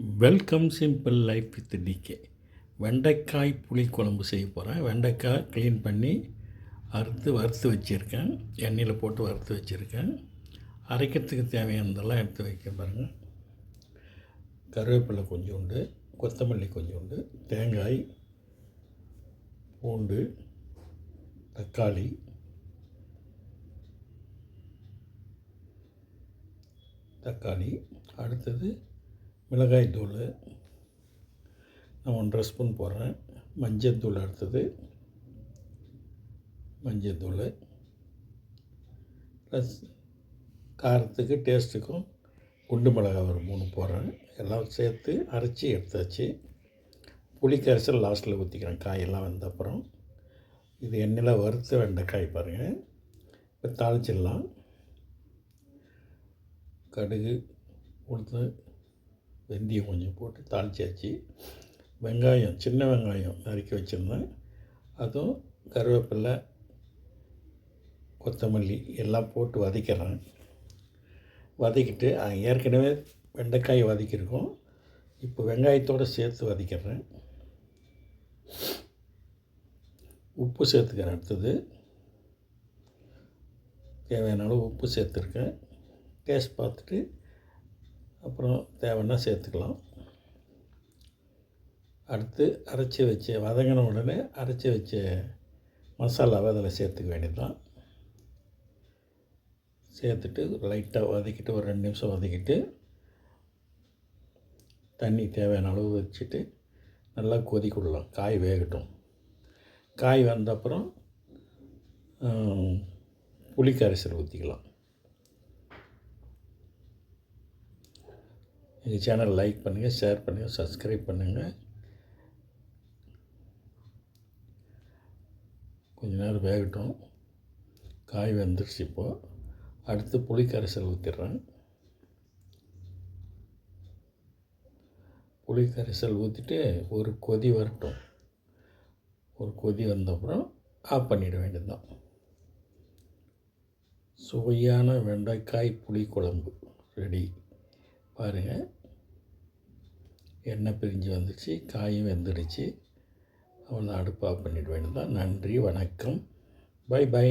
Welcome simple life with DK. வெண்டைக்காய் புளிக்குழம்பு செய்ய போகிறேன். வெண்டைக்காய் க்ளீன் பண்ணி வறுத்து வச்சுருக்கேன். எண்ணெயில் போட்டு வறுத்து வச்சுருக்கேன். அரைக்கிறதுக்கு தேவையானதெல்லாம் எடுத்து வைக்க பாருங்கள். கருவேப்பிலை கொஞ்சோண்டு, கொத்தமல்லி கொஞ்சோண்டு, தேங்காய், பூண்டு, தக்காளி, அடுத்தது மிளகாய் தூள் நான் 1.5 ஸ்பூன் போடுறேன். மஞ்சள் அடுத்தது மஞ்சள் ப்ளஸ் காரத்துக்கு டேஸ்ட்டுக்கும் குண்டு மிளகாய் ஒரு 3 போடுறேன். எல்லாம் சேர்த்து அரைச்சி எடுத்தாச்சு. புளி கரைசல் லாஸ்ட்டில் ஊற்றிக்கிறேன். காயெல்லாம் வந்த அப்புறம் இது எண்ணெயில் வறுத்த வெண்டைக்காய் பாருங்கள். இப்போ தாளிச்சிடலாம். கடுகு, உளுந்து, வெந்தயம் கொஞ்சம் போட்டு தாளிச்சாச்சு. வெங்காயம், சின்ன வெங்காயம் நறுக்கி வச்சுருந்தேன். அதுவும் கருவேப்பிலை, கொத்தமல்லி எல்லாம் போட்டு வதக்கிறேன். வதக்கிட்டு ஏற்கனவே வெண்டைக்காய் வதக்கியிருக்கோம். இப்போ வெங்காயத்தோடு சேர்த்து வதக்கிறேன். உப்பு சேர்த்துக்கிறேன். அடுத்தது தேவையான அளவு உப்பு சேர்த்துருக்கேன். டேஸ்ட் பார்த்துட்டு அப்புறம் தேவைன்னா சேர்த்துக்கலாம். அடுத்து வதங்கின உடனே அரைச்சி வச்ச மசாலாவை அதில் சேர்த்துக்க வேண்டியதுதான். சேர்த்துட்டு லைட்டாக வதக்கிட்டு ஒரு 2 நிமிஷம் வதக்கிட்டு தண்ணி தேவையான அளவு வச்சுட்டு நல்லா கொதிக்க விடலாம். காய் வேகட்டும். காய் வந்த அப்புறம் புளி கரைசல் ஊற்றிக்கலாம். எங்கள் சேனல் லைக் பண்ணுங்கள், ஷேர் பண்ணுங்கள், சப்ஸ்கிரைப் பண்ணுங்கள். கொஞ்ச நேரம் வேகட்டும். காய் வெந்துருச்சு. இப்போது அடுத்து புளி கரைசல் ஊற்றிடுறேன். புளி கரைசல் ஊற்றிட்டு ஒரு கொதி வரட்டும். ஒரு கொதி வந்த அப்புறம் ஆஃப் பண்ணிட வேண்டியதுதான். சுவையான வெண்டைக்காய் புளிக்குழம்பு ரெடி. பாருங்கள், எண்ணெய் பிரிஞ்சு வந்துடுச்சு, காயும் வெந்துடுச்சு. அவனை அடுப்பு ஆஃப் பண்ணிட வேண்டியதுதான். நன்றி, வணக்கம், பை.